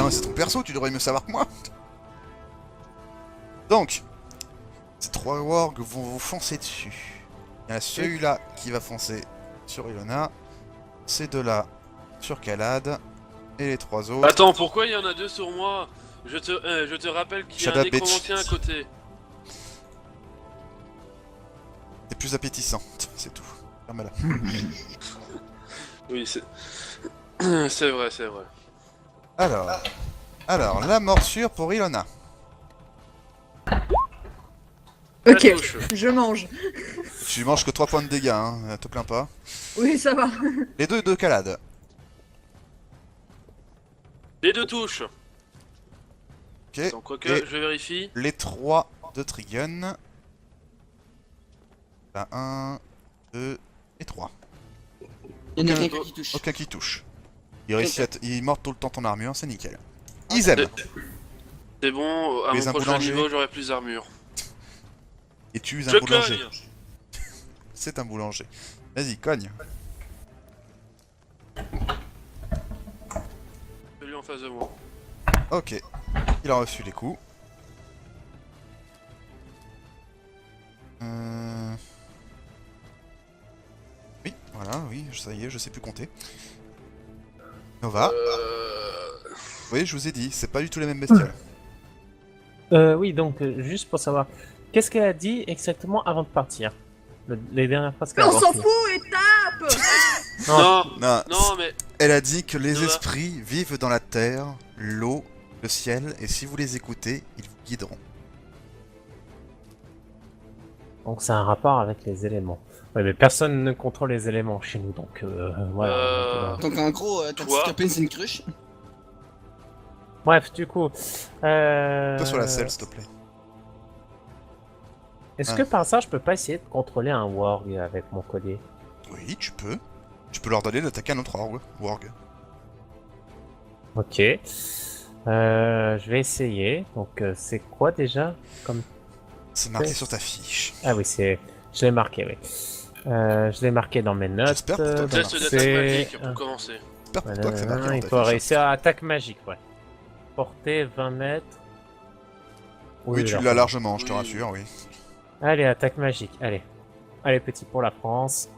hein, c'est ton perso, tu devrais mieux savoir que moi. Donc, ces 3 wargs vont vous foncer dessus. Il y a celui-là qui va foncer sur Ilona, ces 2-là sur Kalad, et les 3 autres... Attends, pourquoi il y en a 2 sur moi? Je te rappelle qu'il y a Shut un up, bitch. nécromancien à côté. C'est plus appétissant, c'est tout. Ferme-la. Oui, c'est... c'est vrai, c'est vrai. Alors, la morsure pour Ilona. Ok, La touche. je mange. Tu manges que 3 points de dégâts, hein, te plains pas. Oui, ça va. Les 2 de Kalad. Les 2 touches. Ok. Attends, quoique, Et je vérifie. les 3 de Trigun. Là, 1, 2 et 3. Il y en a Aucun- qu'un qui touche. Aucun qui touche. Il mord tout le temps ton armure, c'est nickel. Isem. C'est bon, à Tu es mon un prochain boulanger. niveau, j'aurai plus d'armure. Et tu es Je un boulanger. cogne. C'est un boulanger. Vas-y, cogne. Celui en face de moi. Ok. Il a reçu les coups. Oui, voilà, oui, ça y est, je sais plus compter. Nova. Oui, je vous ai dit, c'est pas du tout les mêmes bestioles. Oui, donc, juste pour savoir, qu'est-ce qu'elle a dit exactement avant de partir? Les dernières phrases qu'elle a On s'en dit. fout et tape. Non, Non, non, mais... elle a dit que les Nova. esprits vivent dans la terre, l'eau, le ciel, et si vous les écoutez, ils vous guideront. Donc, c'est un rapport avec les éléments. Ouais, mais personne ne contrôle les éléments chez nous, donc, voilà. Donc en gros, ta Toi. petite copine c'est une cruche. Bref, du coup, Toi sur la selle, s'il te plaît. est-ce Ah. que par ça, je peux pas essayer de contrôler un warg avec mon collier? Oui, tu peux. Tu peux leur donner d'attaquer un autre warg. Ok. Je vais essayer. Donc, c'est quoi déjà comme... C'est marqué sur ta fiche. Ah oui, c'est... Je l'ai marqué, oui. Je l'ai marqué dans mes notes. J'espère pour toi, donc Thomas. Test d'attaque c'est- magique, pour commencer. J'espère pour toi que c'est marqué dans Il ta faut fiche. réussir à attaque magique, ouais. Portée 20 mètres. Oui, tu alors. l'as largement, je te Oui. rassure, oui. Allez, attaque magique, allez. Allez, petit pour la France.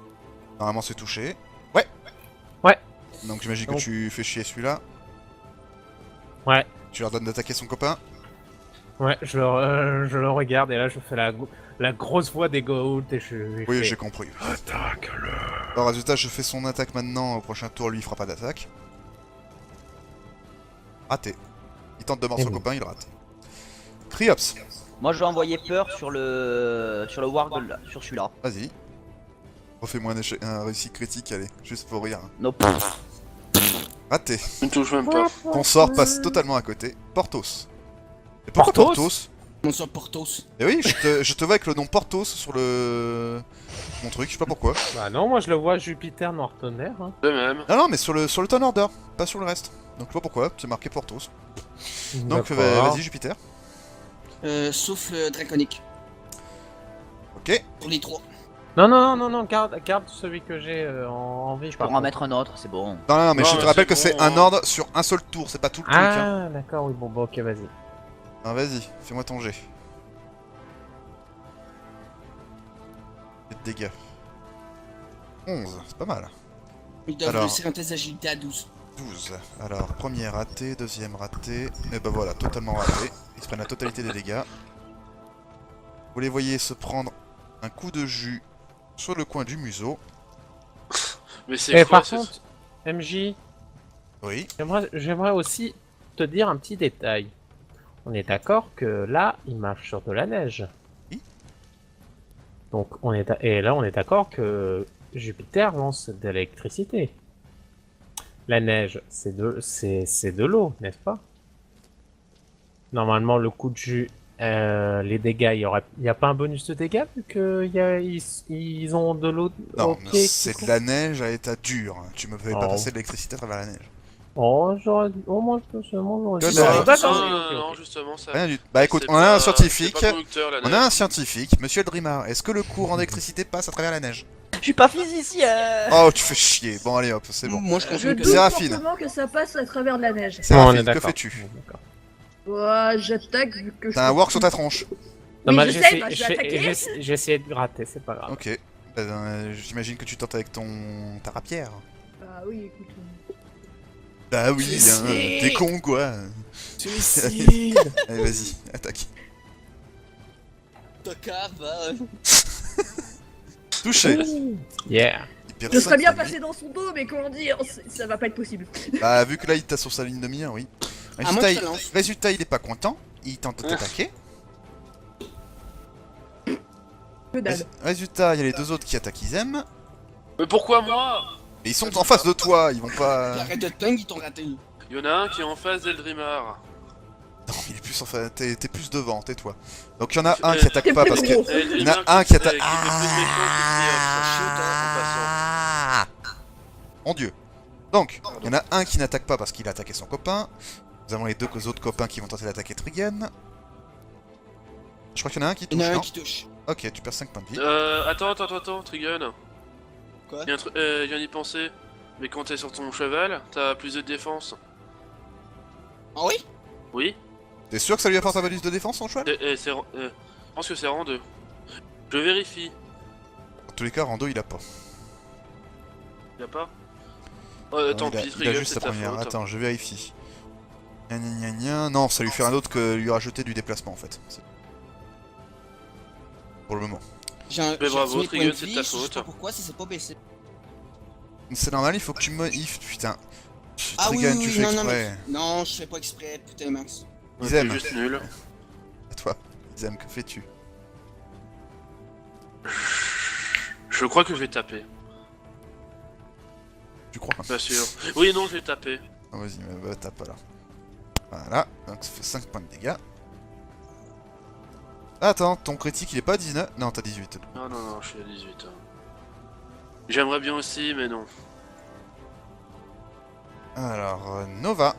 Normalement, c'est touché. Ouais. Ouais. Donc j'imagine que Donc- tu fais chier celui-là. Ouais. Tu leur donnes d'attaquer son copain. Ouais, je le regarde et là, je fais la grosse voix des Goa'uld et je Oui, fais- j'ai compris. Attaque-le. Alors, résultat, je fais son attaque maintenant. Au prochain tour, lui, il fera pas d'attaque. Raté. Il tente de mordre Et son oui. copain, il rate. Criops, Moi je vais envoyer peur sur le Warg là, sur celui-là. vas-y. Refais-moi un réussi critique, allez, juste pour rire. Nope. Raté. Je ne touche même pas. Ton sort passe totalement à côté. Portos. Et pourquoi Porthos Portos? On sort Portos. Eh oui, je te vois avec le nom Portos sur le... mon truc, je sais pas pourquoi. Bah non, moi je le vois Jupiter Noir Tonnerre. Hein. De même. Non, non, mais sur le ton order, pas sur le reste. Donc je sais pas pourquoi, c'est marqué Portos. Donc D'accord. vas-y Jupiter. Sauf draconique. Ok. Pour les 3. Non, garde celui que j'ai en vie. Je peux en mettre un autre, c'est bon. Non, non, mais Non, je te mais rappelle c'est que c'est bon, un hein. ordre sur un seul tour, c'est pas tout le truc. Hein. Ah, d'accord, oui, bon, bah, ok, vas-y. Non, vas-y, fais-moi ton jet. Et de dégâts. 11, c'est pas mal. Ils doivent Alors. réussir un test d'agilité à 12. 12. Alors, premier raté, deuxième raté. Et ben voilà, totalement raté. Ils se prennent la totalité des dégâts. Vous les voyez se prendre un coup de jus sur le coin du museau. Mais c'est Et quoi par ce... contre, MJ, Oui. j'aimerais aussi te dire un petit détail. On est d'accord que là, il marche sur de la neige. Oui. Donc, et là, on est d'accord que Jupiter lance de l'électricité. La neige, c'est de l'eau, n'est-ce pas? Normalement, le coup de jus, les dégâts, il y a pas un bonus de dégâts vu qu'ils ont de l'eau au Non, pied qui c'est de court. la neige à état dur. Tu me fais pas Oh. passer de l'électricité à travers la neige. Oh, moi, j'aurais Que dit. dalle. D'accord, Non, ok, ok. non, justement, ça... Rien du tout. Bah écoute, c'est on a pas- un scientifique. c'est pas conducteur, la On neige. a un scientifique, Monsieur Drimar. Est-ce que le courant d'électricité passe à travers la neige? Je suis pas physicien. Oh, tu fais chier. Bon, allez hop, c'est bon. Moi je Je consomme que doute ça. Séraphine. fortement que ça passe à travers de la neige. on est Séraphine, que d'accord. fais-tu? On est d'accord. Ouais, j'attaque vu que je. T'as un work sur ta tronche. Non, Oui, bah, je j'ai sais, essayé- bah, je vais attaquer. j'ai essayé de gratter, c'est pas grave. Ok. J'imagine que tu tentes avec ta rapière. Ah oui, écoute. Bah oui, Je sais. t'es con quoi. Suicide. Allez, vas-y, attaque. Tocard, va. Touché. Yeah. Il perd Je serais bien 5 points de passé dans son dos, mais comment dire, ça va pas être possible. vie. Bah, vu que là il t'a sur sa ligne de mire, oui. Ah, moi, je te lance. Résultat, il est pas content. Il tente de t'attaquer. Que dalle. Résultat, il y a les deux autres qui attaquent Izem. Mais pourquoi moi? Et ils sont en face de toi, ils vont pas. Arrête de te plaindre, ils t'ont raté. Il y en a un qui est en face d'Eldrimar. Non, il est plus en face. T'es plus devant, tais-toi. Donc il y en a un qui attaque T'es pas plus parce que. gros. Il y en a un qui attaque. Qui était plus méchant Ah Mon dieu. Donc, il y en a un qui n'attaque pas parce qu'il a attaqué son copain. Nous avons les deux autres copains qui vont tenter d'attaquer Trigen. Je crois qu'il y en a un qui Il y en touche, a un non? qui touche. Ok, tu perds 5 points de vie. Attends, Trigun. Quoi? Je viens d'y penser. Mais quand t'es sur ton cheval, t'as plus de défense. Ah oui? Oui? T'es sûr que ça lui apporte un bonus de défense son cheval? Je pense que c'est rang 2. Je vérifie. En tous les cas, Rando il a pas. Y'a pas? Tant il a, pis, il a Trigun, juste c'est sa ta première. faute. Attends, je vérifie. Gna gna gna gna. Non, ça lui fait un autre que lui rajouter du déplacement en fait. Pour le moment. J'ai bravo, mes points Trigun, de c'est vie, ta je sais faute. pas pourquoi si c'est pas baissé. C'est normal, il faut que tu modifes. Putain. Ah oui, Trigun, oui, tu oui, fais non, non, exprès. mais... non, je fais pas exprès, putain Max. Ouais, Izem. t'es juste nul. À toi. Izem, que fais-tu? Je crois que je vais taper. Tu crois? Pas sûr. Oui, non, je vais taper. Ah, vas-y, bah, tape là. Voilà, donc ça fait 5 points de dégâts. Attends, ton critique il est pas à 19? Non, t'as 18. Non, je suis à 18. J'aimerais bien aussi, mais non. Alors, Nova.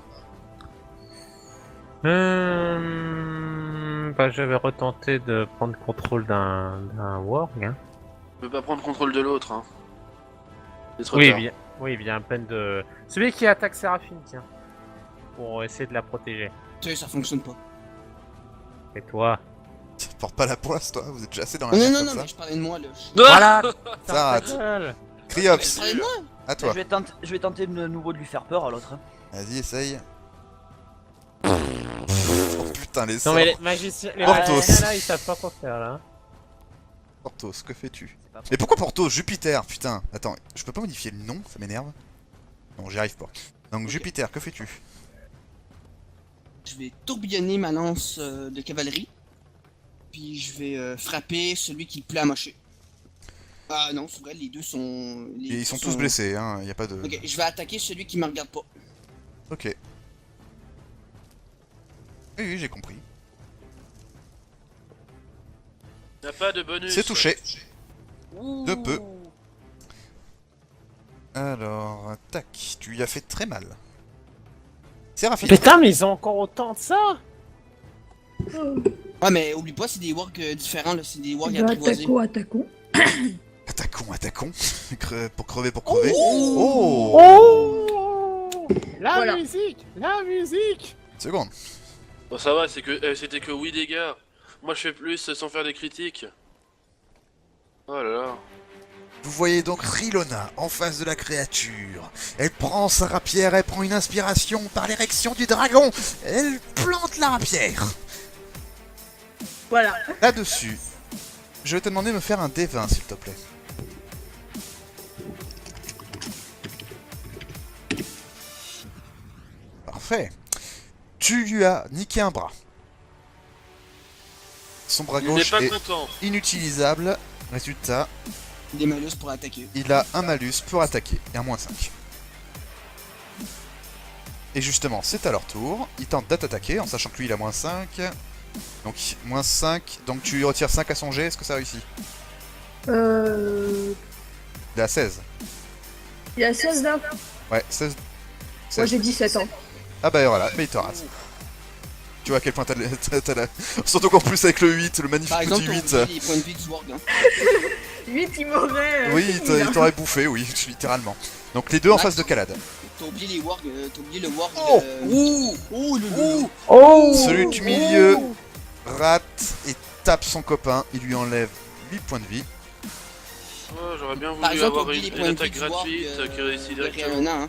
Bah, je vais retenter de prendre contrôle d'un warg. Hein. Je peux pas prendre contrôle de l'autre, hein. C'est trop Oui, tard. bien. Oui, bien à peine de. Celui qui attaque Séraphine, tiens. Pour essayer de la protéger. Tu sais, ça fonctionne pas. Et toi? Tu portes pas la poisse, toi? Vous êtes déjà assez dans la Non, merde non, comme non, ça. mais je parlais de moi là. Voilà. Ça Ta rate. gueule. Je Cryops, parlais de moi. à toi. Je vais tenter de nouveau de lui faire peur à l'autre. Hein. Vas-y, essaye. Oh putain, les Non sorts. mais les magiciens, Porthos. là, ils savent pas quoi faire là. Porthos, que fais-tu? C'est pas Mais pourquoi Porthos? Jupiter, putain. Attends, je peux pas modifier le nom, ça m'énerve. Non, j'y arrive pas. Donc Ok. Jupiter, que fais-tu? Je vais tourbillonner ma lance de cavalerie. Puis je vais frapper celui qui plaît à mocher. Ah non, c'est vrai, les deux sont... Et ils sont tous blessés, hein, y a pas de... Ok, je vais attaquer celui qui me regarde pas. Ok. Oui, oui, j'ai compris. Y'a pas de bonus. C'est touché. Ouh. De peu. Alors, tac, tu lui as fait très mal. Séraphine. Putain, mais ils ont encore autant de ça. Ouais, mais oublie pas, c'est des wargs différents, là, c'est des wargs Bah, apprivoisés. attaquons. Attaquons. Pour crever, pour crever. Oh, Oh, la Voilà. musique, la musique. Seconde. Bon, ça va, c'était que 8 dégâts. Moi, je fais plus sans faire des critiques. Oh là là. Vous voyez donc Rilona en face de la créature. Elle prend sa rapière, elle prend une inspiration par l'érection du dragon. Elle plante la rapière. Voilà. Là-dessus, je vais te demander de me faire un D20, s'il te plaît. Parfait. Tu lui as niqué un bras. Son bras Il n'est gauche pas est content. inutilisable. Résultat, Des malus pour attaquer. il a un malus pour attaquer et un moins 5. Et justement, c'est à leur tour. Ils tentent d'attaquer en sachant que lui il a moins 5. Donc moins 5. Donc tu lui retires 5 à son jet. Est-ce que ça réussit? Il Il est à 16. y a 16 là. Ouais, 16. Moi 16. j'ai 17 ans. Ah bah voilà, mais il te rate. Tu vois à quel point t'as la... Surtout qu'en plus avec le 8, le magnifique Par exemple, petit on 8. oublie les points de vie du warg. Hein. Limite, il m'aurait. Oui, fini, là. il t'aurait bouffé, oui, littéralement. Donc les deux en face de Calade. T'as oublié les wargs, t'as oublié le warg. Oh. Oh, le Oh Celui du milieu rate et tape son copain. Il lui enlève 8 points de vie. Oh, j'aurais bien Par voulu exemple, avoir t'as oublié les une points de vie attaque du warg gratuite qui réussit de directement. Realona, hein.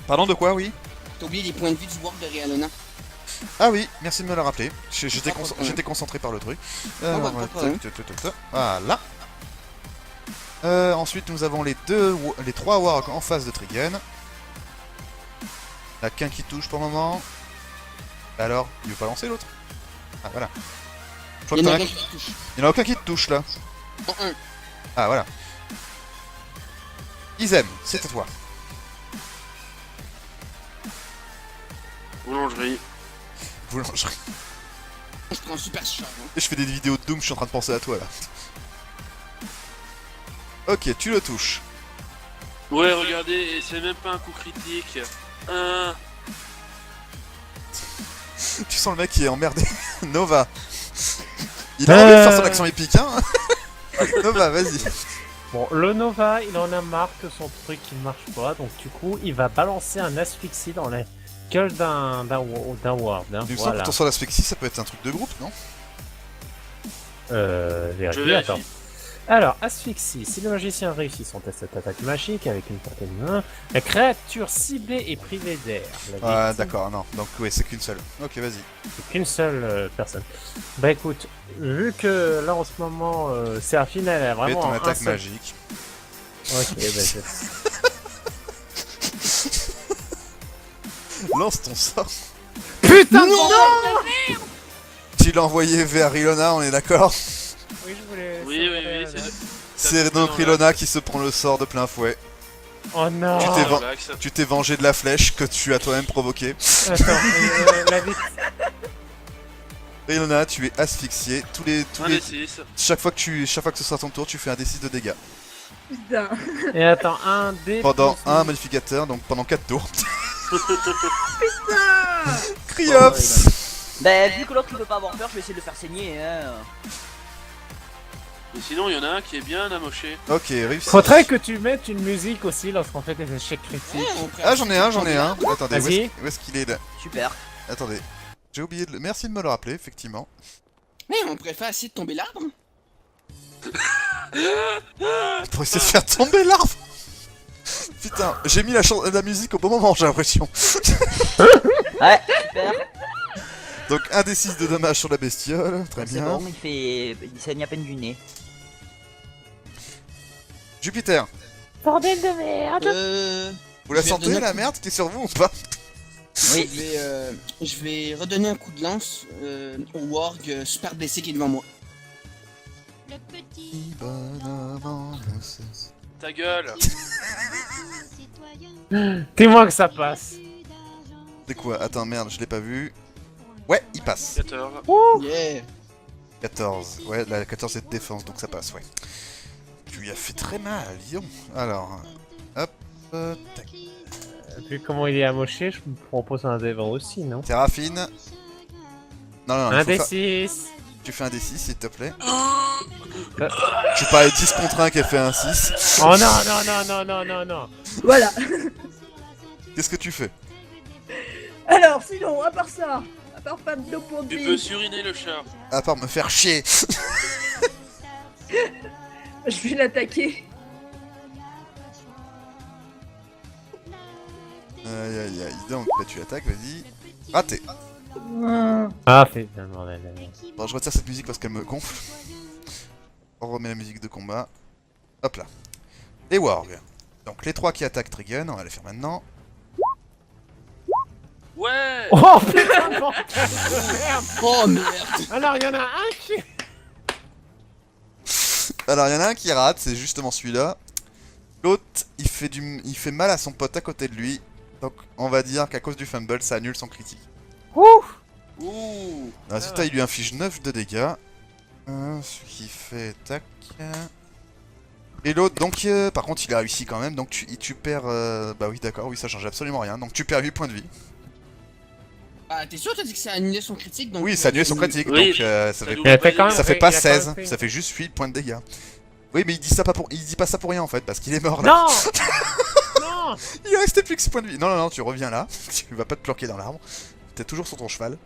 Pardon, de quoi, oui? T'as oublié les points de vie du warg de Realona. Ah oui, merci de me le rappeler. J'étais Pas de problème. j'étais concentré par le truc. pas de problème. Voilà. Ensuite, nous avons les 3 wargs en face de Trigun. Il n'y a qu'un qui touche pour le moment. Alors, il veut pas lancer l'autre? Ah voilà. Je crois Il y que en a t'en as- rien qui te touche. il n'y en a aucun qui te touche là. En un. Ah voilà. Isem, c'est à toi. Boulangerie. Boulangerie. Je prends un super char. Hein. Je fais des vidéos de Doom, je suis en train de penser à toi là. Ok, tu le touches. Ouais, regardez, et c'est même pas un coup critique. Un. Tu sens le mec qui est emmerdé. Nova. Il a envie de faire son action épique, hein. Nova, vas-y. Bon, le Nova, il en a marre que son truc il marche pas, donc du coup, il va balancer un asphyxie dans la gueule d'un ward. Hein, Il me semble voilà. que ton sol asphyxie, ça peut être un truc de groupe, non? Vérifie, vérifie. attends. Alors, asphyxie. Si le magicien réussit son test d'attaque magique avec une portée de 1, la créature ciblée est privée d'air. La Ah, victime- d'accord, non. Donc, ouais, c'est qu'une seule. Ok, vas-y. C'est qu'une seule personne. Bah écoute, vu que là en ce moment, Seraphine elle a Fais vraiment ton un attaque seul- magique. Ok, bah Lance ton sort. Putain Non. Tu l'as envoyé vers Ilona, on est d'accord? Oui, je voulais... Oui, oui, oui, c'est le. C'est donc Ilona qui se prend le sort de plein fouet. Oh non. Tu t'es Oh, ven- relax. Tu t'es vengé de la flèche que tu as toi-même provoquée. Attends, la victime... Ilona, tu es asphyxié. Un des 6. Chaque fois que ce sera ton tour, tu fais un D6 de dégâts. Putain. Et attends, un dé... Pendant plus- un modificateur, donc pendant 4 tours. Putain. Criops. Bah, vu que l'autre il peut pas avoir peur, je vais essayer de le faire saigner. Hein. Et sinon, il y en a un qui est bien amoché. Ok, réussi. Faudrait que tu mettes une musique aussi lorsqu'on fait des échecs critiques. Ouais, on prend Ah, j'en ai un. Attendez, où Vas-y. est-ce qu'il est là? Super. Attendez. J'ai oublié de le... Merci de me le rappeler, effectivement. Mais on préfère essayer de tomber l'arbre. Pour essayer de faire tomber l'arbre. Putain, j'ai mis la musique au bon moment, j'ai l'impression. Ouais, super. Donc un des 6 de dommages sur la bestiole, très C'est bien. bon, il saigne à peine du nez. Jupiter, Bordel de merde. vous la Je vais sentez redonner la un coup. merde qui est sur vous ou pas? Oui. Je vais redonner un coup de lance au warg super blessé qui est devant moi. Le petit Ta gueule. citoyen Dis-moi que ça passe. C'est quoi? Attends, merde, je l'ai pas vu. Ouais, il passe. 14. Yeah. 14. Ouais, la 14 c'est de défense, donc ça passe, ouais. Tu lui as fait très mal, Lyon. Alors, hop, tac. Vu comment il est amoché, je me propose un dé aussi, non? Séraphine. Non, non, non, Un il faut des 6. tu fais un D6 s'il te plaît. Je parlais 10 contre 1 qu'elle fait un 6. Oh non. Voilà. Qu'est-ce que tu fais? Alors, sinon, à part ça, à part pas de pour Tu peux suriner le chat. À part me faire chier. je vais l'attaquer. Aïe aïe aïe, donc bah, tu attaques, vas-y. Raté. Ah, fait bien, bordel. Bon, je retire cette musique parce qu'elle me gonfle. On remet la musique de combat. Hop là. Les wargs. Donc les 3 qui attaquent Trigun, on va les faire maintenant. Ouais. Oh putain, bordel de merde. Oh merde. Alors, il y en a un qui... Alors il y en a un qui rate, c'est justement celui-là. L'autre, il fait mal à son pote à côté de lui. Donc on va dire qu'à cause du fumble, ça annule son critique. Ouh. Ouh. Résultat, il lui inflige 9 de dégâts. Ce qui fait tac. Et l'autre, donc par contre, il a réussi quand même. Donc tu perds. Bah oui, d'accord, oui, ça change absolument rien. Donc tu perds 8 points de vie. Ah, t'es sûr, t'as dit que ça annulait son critique donc, Oui, ça annule son critique. Oui. Donc ça Ça fait, double pas quand les même- ça fait il pas a quand même 16, fait- ça fait juste 8 points de dégâts. Oui, mais il dit ça pas pour... il dit pas ça pour rien en fait, parce qu'il est mort là. Non. Non. Il restait plus que 6 points de vie. Non, non, non, tu reviens là. Tu vas pas te planquer dans l'arbre. T'es toujours sur ton cheval.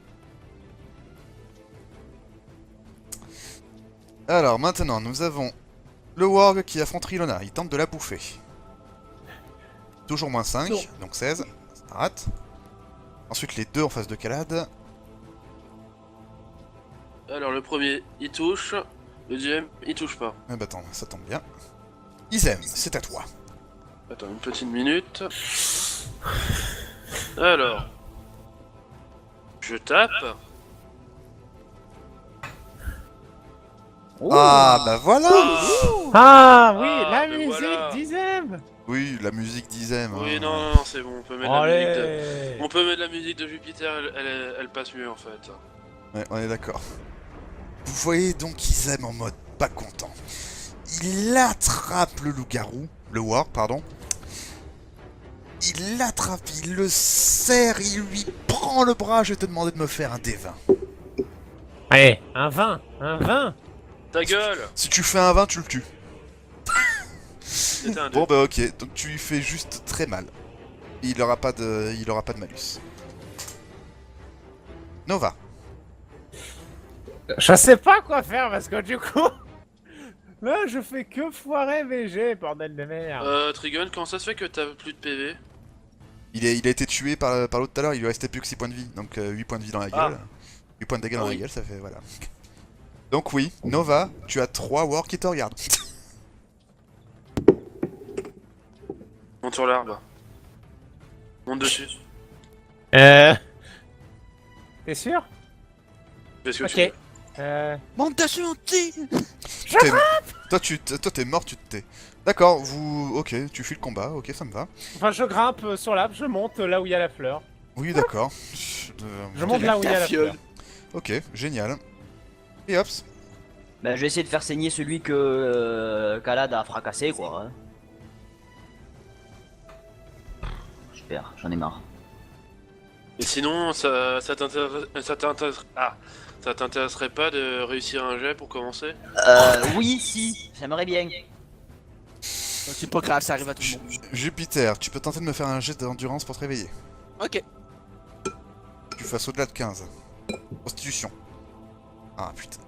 Alors maintenant, nous avons le Warg qui affronte Rilona. Il tente de la bouffer. Toujours moins 5, Non. donc 16. Ça rate. Ensuite, les deux en face de Calade. Alors le premier il touche, le deuxième il touche pas. Eh bah attends, ça tombe bien. Izem, c'est à toi. Attends une petite minute. Alors. Je tape. Ah bah voilà. Ah oui, Ah, la mais musique voilà. d'Izem. Oui, la musique d'Izem. Oui hein. non non non c'est bon, on peut mettre la musique de... Allez. On peut mettre la musique de Jupiter, elle passe mieux en fait. Ouais, on est d'accord. Vous voyez donc Izem en mode pas content. Il attrape le loup-garou, le Warg, pardon. Il l'attrape, il le serre, il lui prend le bras. Je vais te demander de me faire un D20. Allez, un 20, un 20. Ta gueule. Si tu fais un 20, tu le tues. C'était un Bon deux. bah ok, donc tu lui fais juste très mal. Il aura pas de malus. Nova. Je sais pas quoi faire parce que du coup, là je fais que foirer VG, bordel de merde. Trigun, comment ça se fait que t'as plus de PV? Il a été tué par l'autre tout à l'heure, il lui restait plus que 6 points de vie. Donc 8 points de vie dans la gueule. 8 points de dégâts dans la oui. gueule, ça fait voilà. Donc oui, Nova, tu as 3 Warg qui te regardent. Monte sur l'arbre. Monte dessus. T'es sûr? Fais ce que tu Ok. veux. Montation T. Toi t'es mort, tu te tais. D'accord, ok, tu fuis le combat, ok, ça me va. Enfin, je grimpe sur l'arbre, je monte là où il y a la fleur. Oui, d'accord. Je monte là où il y a la fleur. Ok, génial. Et hop. Bah, je vais essayer de faire saigner celui que Kalad a fracassé, quoi. Hein. Super, j'en ai marre. Et sinon, ça t'intéresserait pas de réussir un jet pour commencer? Oui, si, j'aimerais bien. C'est pas grave, ça arrive à tout le monde. Jupiter, tu peux tenter de me faire un jet d'endurance pour te réveiller. Ok. Tu fasses au-delà de 15. Constitution. Ah putain.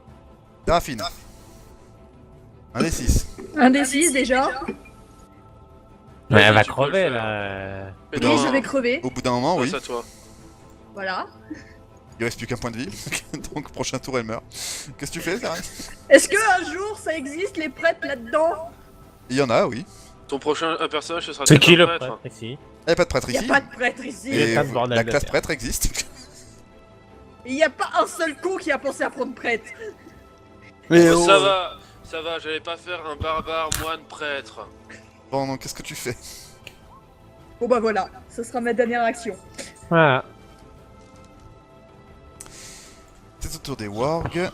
Séraphine. Un des 6. Un des 6 déjà. Mais elle va tu peux le crever faire. là. Mais Non. Oui, je vais crever. Au bout d'un moment, oui. Passe à toi. Voilà. Il reste plus qu'un point de vie. Donc prochain tour, elle meurt. Qu'est-ce que tu fais, Sarah? Est-ce que un jour ça existe les prêtres là-dedans? Il y en a, oui. Ton prochain personnage, ce sera C'est peut-être qui un le prêtre. prêtre ici? Il n'y a pas de prêtre Il y a ici. pas de prêtre ici. Il y a Et pas de bordel la de classe terre. prêtre existe. Il y a pas un seul con qui a pensé à prendre prêtre. Mais Oh, ça va, j'allais pas faire un barbare moine prêtre. Bon, donc qu'est-ce que tu fais? Bon bah voilà, ce sera ma dernière action. Voilà. C'est au tour des Warg.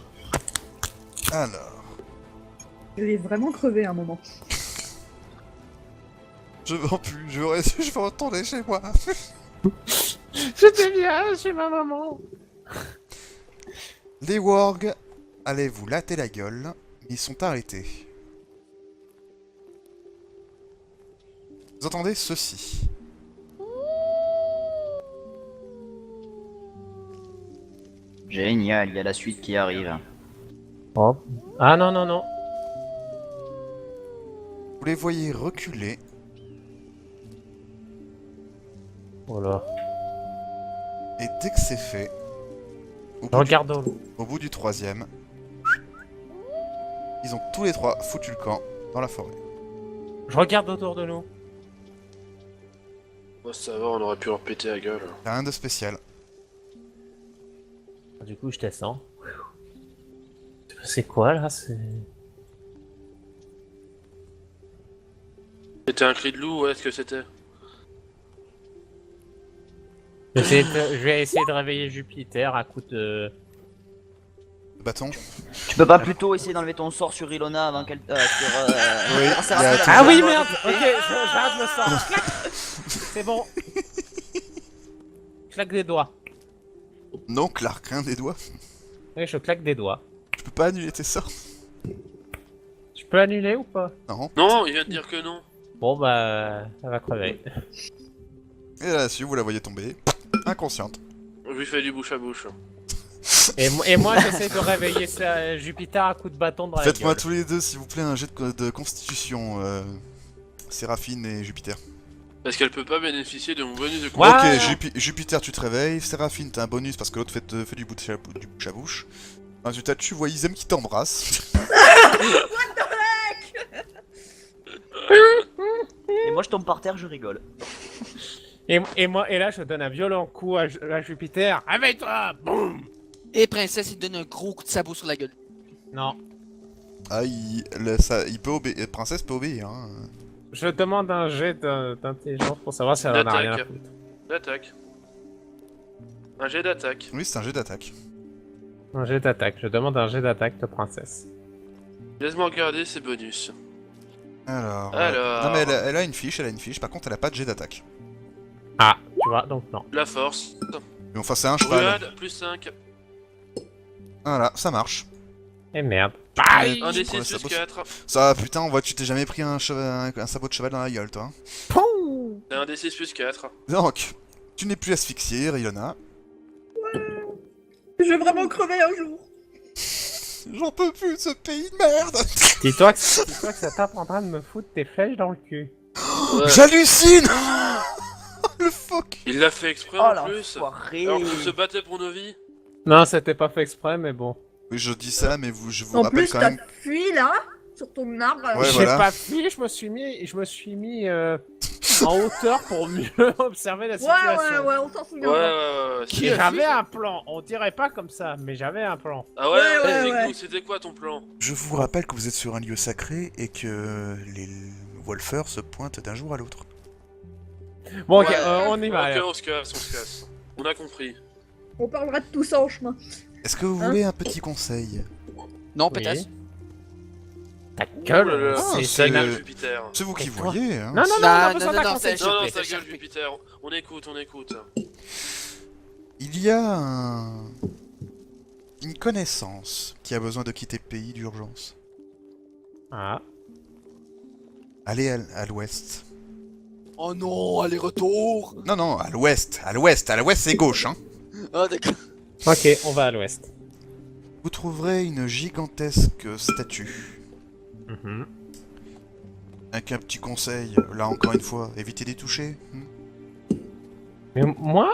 Alors. Je vais vraiment crever un moment. Je vends plus, je veux retourner chez moi. C'était bien chez ma maman. Les Warg allaient vous latter la gueule, mais ils sont arrêtés. Vous entendez ceci? Génial, il y a la suite qui arrive. Oh. Ah non, non, non. Vous les voyez reculer. Voilà. Et dès que c'est fait, au bout, Regarde au bout du troisième, ils ont tous les trois foutu le camp dans la forêt. Je regarde autour de nous. Oh, ça va, on aurait pu leur péter la gueule. Rien de spécial. Du coup, je descends. C'est quoi là? C'est. C'était un cri de loup, ouais, est-ce que c'était? Je vais essayer de réveiller Jupiter à coup de. Le bâton. Tu peux pas plutôt essayer d'enlever ton sort sur Ilona avant qu'elle. Oui, Ah, il y a Ah toujours- oui, merde. Ok, j'arrête le sort. C'est bon. Je claque des doigts. Non, Clark, rien des doigts. Oui, je claque des doigts. Je peux pas annuler tes sorts. Je peux annuler ou pas? Non. Non, il vient de dire que non. Bon bah, ça va crever. Et là-dessus, vous la voyez tomber. Inconsciente. Je lui fais du bouche à bouche. Et moi j'essaie de réveiller Jupiter à coup de bâton dans la gueule. Faites-moi tous les deux, s'il vous plaît, un jet de constitution, Séraphine et Jupiter. Parce qu'elle peut pas bénéficier de mon bonus de Ouais. Ok, Jupiter, tu te réveilles. Séraphine, t'as un bonus parce que l'autre fait du bouche à bouche. Résultat, tu vois Isem qui t'embrasse. Et moi je tombe par terre, je rigole. Et là je donne un violent coup à Jupiter. Réveille-toi! Boum! Et Princesse, il donne un gros coup de sabot sur la gueule. Non. Ah, il peut obéir. Princesse peut obéir. Hein. Je demande un jet d'intelligence pour savoir si elle en a rien à D'attaque. foutre. D'attaque. Un jet d'attaque. Oui, c'est un jet d'attaque. Un jet d'attaque. Je demande un jet d'attaque de princesse. Laisse-moi regarder ses bonus. Alors. Alors. Non, mais elle a une fiche, Par contre, elle a pas de jet d'attaque. Ah, tu vois, donc non. La force. Mais enfin, c'est un cheval. Brulade, plus 5. Voilà, ça marche. Et merde. Bye. Un des Prends le 6 plus sabot. 4. Ça, putain, on voit, tu t'es jamais pris un sabot de cheval dans la gueule, toi. Hein. Pouh! C'est un des 6 plus 4. Donc, tu n'es plus asphyxié, Riona. Je vais vraiment crever un jour. J'en peux plus de ce pays de merde. Dis-toi que ça t'apprendra de me foutre tes flèches dans le cul. Ouais. J'hallucine. Le fuck. Il l'a fait exprès Oh en plus. l'enfoiré. Alors qu'on se battait pour nos vies. Non, c'était pas fait exprès, mais bon. Oui, je dis ça, mais je vous En rappelle plus, quand t'as même. fui là, sur ton arbre. Ouais, J'ai voilà. pas fui, je me suis mis en hauteur pour mieux observer la situation. Ouais, on s'en souvient. Ouais. Qui Et a j'avais un plan, on dirait pas comme ça, mais j'avais un plan. Ah ouais, Ouais. dis-nous, c'était quoi ton plan? Je vous rappelle que vous êtes sur un lieu sacré et que les Wolfers se pointent d'un jour à l'autre. Bon, ok, Ouais. on y va. Ok, allez. on se casse. On a compris. On parlera de tout ça en chemin. Est-ce que vous Hein voulez un petit conseil? Non, Oui. peut-être. Ta Oh là gueule, là, c'est sa c'est gueule, le- Jupiter. C'est vous qui Et toi voyez, hein. Non, non, non, on a besoin d'un conseil. s'il Non, te non, plaît, sa s'il gueule, te plaît. Jupiter. On écoute. Il y a une connaissance qui a besoin de quitter le pays d'urgence. Ah, Allez à l'ouest. Oh non, aller-retour. Non, à l'ouest c'est gauche, hein. Ah, d'accord. ok, on va à l'ouest. Vous trouverez une gigantesque statue. Mhm. Avec un petit conseil, là encore une fois, évitez d'y toucher.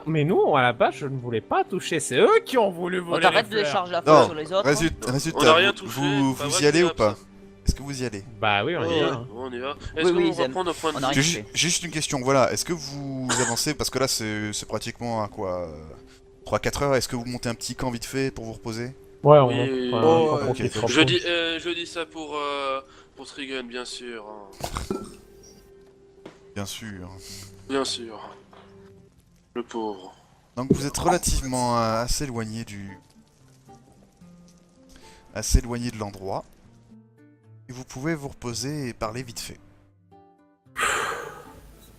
Mais nous, à la base, je ne voulais pas toucher, c'est eux qui ont voulu On voler t'arrête de les fleurs. décharger la Non, fleur sur les autres. Résultat, On a rien vous, touché, vous, pas vous vrai y allez que ou c'est pas? absent. Est-ce que vous y allez? Bah oui, on y va. On y va. Est-ce oui, qu'on va Zen. prendre un point de On a vue? rien J'ai fait. juste une question, voilà, est-ce que vous avancez, parce que là c'est pratiquement à quoi 3-4 heures, est-ce que vous montez un petit camp vite fait pour vous reposer? Ouais, on Oui, monte. oh, on ok, profite, ok. on Je dis ça pour Trigun, bien sûr. hein. Bien sûr. Bien sûr. Le pauvre. Donc vous êtes relativement assez éloigné assez éloigné de l'endroit. Et vous pouvez vous reposer et parler vite fait.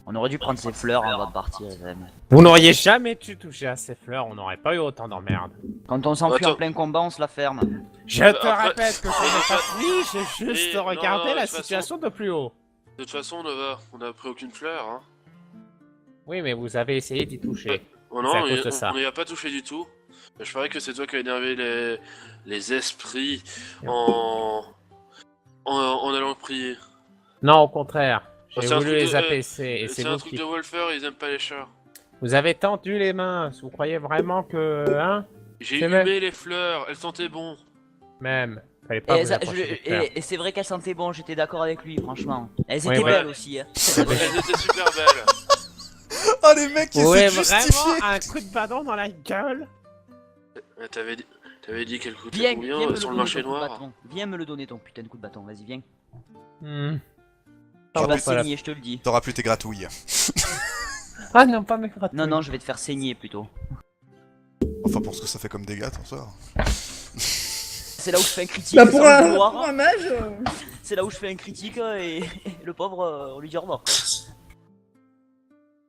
On aurait dû prendre ces fleurs avant de partir, Zen. Vous n'auriez jamais dû toucher à ces fleurs, on n'aurait pas eu autant d'emmerde. Quand on s'enfuit Attends. en plein combat, on se la ferme. Je te Après- répète que je n'ai pas fui, j'ai juste Et- regardé non, la de toute situation de plus haut. De toute façon, on a pris aucune fleur. Hein. Oui, mais vous avez essayé d'y toucher. Oh C'est à non, cause de ça. on n'y a pas touché du tout. Je parie que c'est toi qui as énervé les esprits en allant prier. Non, au contraire. J'ai C'est un voulu truc les de- apaiser et C'est c'est un vous truc qui... de Wolfer, ils aiment pas les chats. Vous avez tendu les mains, vous croyez vraiment que... Hein? J'ai C'est vrai. humé les fleurs, elles sentaient bon. Même. Fallait pas Et, vous approcher des fleurs. et c'est vrai qu'elles sentaient bon, j'étais d'accord avec lui, franchement. Elles Ouais, étaient ouais. belles aussi. Hein. Elles étaient super belles. Oh les mecs, ils Ouais, se justifient. vraiment un coup de bâton dans la gueule. T'avais dit qu'elles coûtaient Viens, combien viens me sur le le donner marché ton coup de noir? bâton. Viens me le donner ton putain de coup de bâton, vas-y viens. Hmm. Tu Ah, vas mais pas la- saigner, je te le dis. T'auras plus tes gratouilles. Ah non, pas mes gratouilles. Non, non, je vais te faire saigner plutôt. Enfin pour ce que ça fait comme dégâts, t'en sors. C'est là où je fais un critique. Bah sans pour le vouloir. un mage, C'est là où je fais un critique et le pauvre, on lui dit au revoir.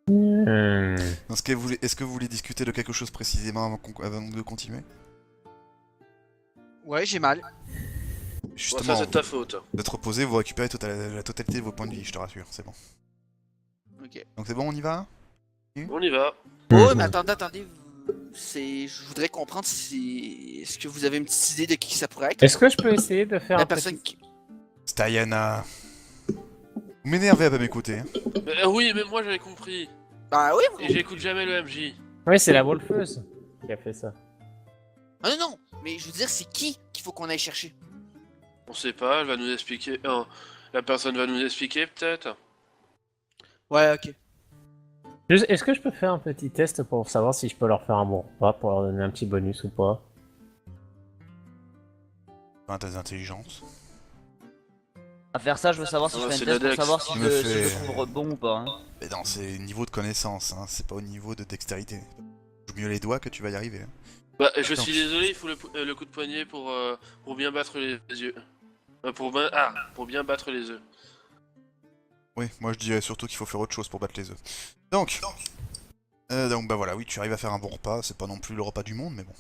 Hmm. Est-ce que vous voulez discuter de quelque chose précisément avant de continuer? Ouais, j'ai mal. Justement, ça c'est de ta faute. d'être reposé, vous récupérez la totalité de vos points de vie, je te rassure, c'est bon. Ok. Donc c'est bon, on y va? On y va. Oh, mais attendez. Je voudrais comprendre si. Est-ce que vous avez une petite idée de qui ça pourrait être? Est-ce que je peux essayer de faire La un personne petit... qui. C'est Ayana. Vous m'énervez à pas m'écouter. Hein. Oui, mais moi j'avais compris. Bah oui, Et j'écoute jamais le MJ. Oui, c'est la Wolfeuse qui a fait ça. Ah non, mais je veux dire, c'est qui qu'il faut qu'on aille chercher? On sait pas, elle va nous expliquer. La personne va nous expliquer peut-être. Ouais, ok. Est-ce que je peux faire un petit test pour savoir si je peux leur faire un bon repas, pour leur donner un petit bonus ou pas? Enfin, t'as des intelligences. À faire ça, je veux savoir si Ouais, je fais c'est un test la pour Dex. savoir si Tu je me le fais- trouve bon ou pas. Hein. Mais non, c'est niveau de connaissance, hein, c'est pas au niveau de dextérité. Joue mieux les doigts que tu vas y arriver. Hein. Bah, je Attends. suis désolé, il faut le coup de poignet pour bien battre les yeux. Pour bien battre les œufs. Oui, moi je dirais surtout qu'il faut faire autre chose pour battre les œufs. Donc bah voilà, oui, tu arrives à faire un bon repas, c'est pas non plus le repas du monde, mais bon.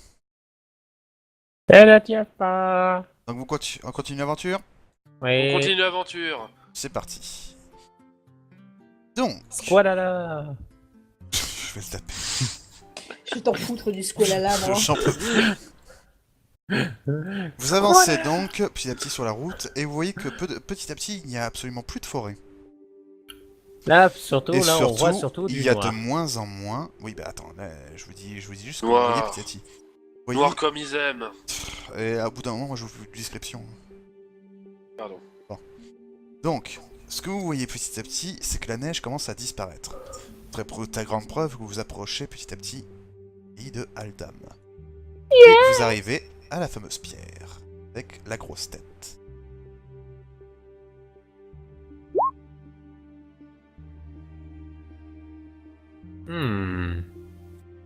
Elle la tient pas. Donc on continue l'aventure? Oui. On continue l'aventure. C'est parti. Donc, Squalala. je vais le taper. Je vais t'en foutre du squalala, moi. J'en peux plus. Vous avancez donc petit à petit sur la route et vous voyez que petit à petit il n'y a absolument plus de forêt. Là, surtout, Et là, surtout, on voit surtout du il y a noir. de moins en moins. Oui, bah attends, là, je vous dis juste que vous Noir. voyez petit à petit. Vous voyez, Noir comme ils aiment. et à bout d'un moment, moi je vous fais une description. Pardon. Donc, ce que vous voyez petit à petit, c'est que la neige commence à disparaître. Ta grande preuve que vous vous approchez petit à petit pays de Aldam. Et vous arrivez à la fameuse pierre, avec la grosse tête.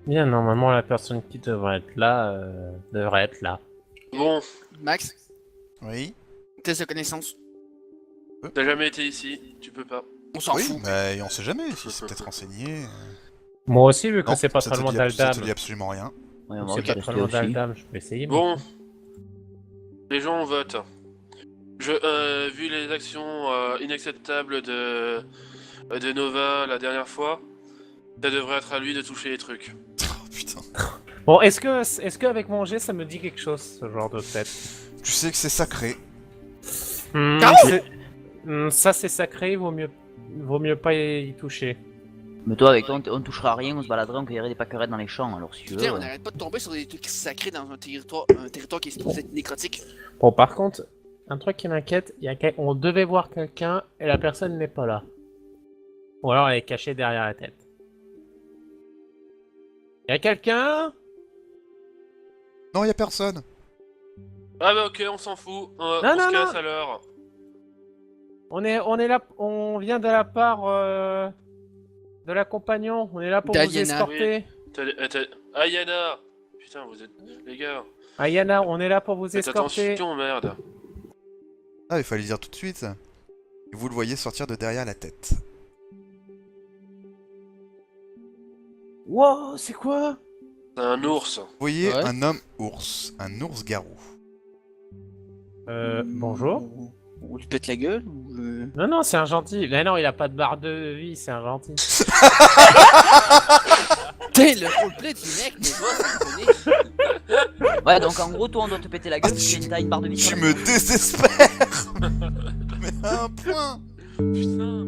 Bien, normalement, la personne qui devrait être là, devrait être là. Bon, Max, Oui. test de connaissance. t'as jamais été ici, tu peux pas. On s'en Oui, fout. mais on sait jamais si c'est peut-être renseigné. Moi aussi, vu que Non, c'est pas ça très te loin dit- Ça d'Aldam. te dit absolument rien. Ouais, on va C'est pas tester très loin aussi. d'Aldam, je peux essayer. Bon, les gens on vote. Vu les actions inacceptables de Nova la dernière fois, ça devrait être à lui de toucher les trucs. Oh putain. Bon, est-ce que avec mon jet, ça me dit quelque chose, ce genre de tête? Tu sais que c'est sacré. Ça, c'est sacré, vaut mieux pas y toucher. Mais toi, avec toi, on touchera à rien, on se baladerait, on cueillerait des pâquerettes dans les champs, alors si tu veux. Putain, on n'arrête pas de tomber sur des trucs sacrés dans un territoire qui est supposé être nécrotique. Bon, par contre, un truc qui m'inquiète, on devait voir quelqu'un et la personne n'est pas là. Ou alors elle est cachée derrière la tête. Y'a quelqu'un? Non, y a personne. Ah bah ok, on s'en fout. On non, se non. casse alors. On est là, on vient de la part de la compagnon. On est là pour vous D'Aliena. escorter. Ayana. Putain, vous êtes... Les gars, Ayana, on est là pour vous faites escorter. attention, merde. Ah, il fallait le dire tout de suite. Et vous le voyez sortir de derrière la tête. Wow, c'est quoi? C'est un ours. Vous voyez Ouais. un homme ours, un ours garou. Bonjour. On lui pète la gueule ou Non, c'est un gentil. Mais non, il a pas de barre de vie, c'est un gentil. Putain, le roleplay du mec, mais va, ça me connaît. Ouais, donc en gros, toi, on doit te péter la gueule, tu fais une barre de vie sur Tu la me désespères. Mais à un point. Putain,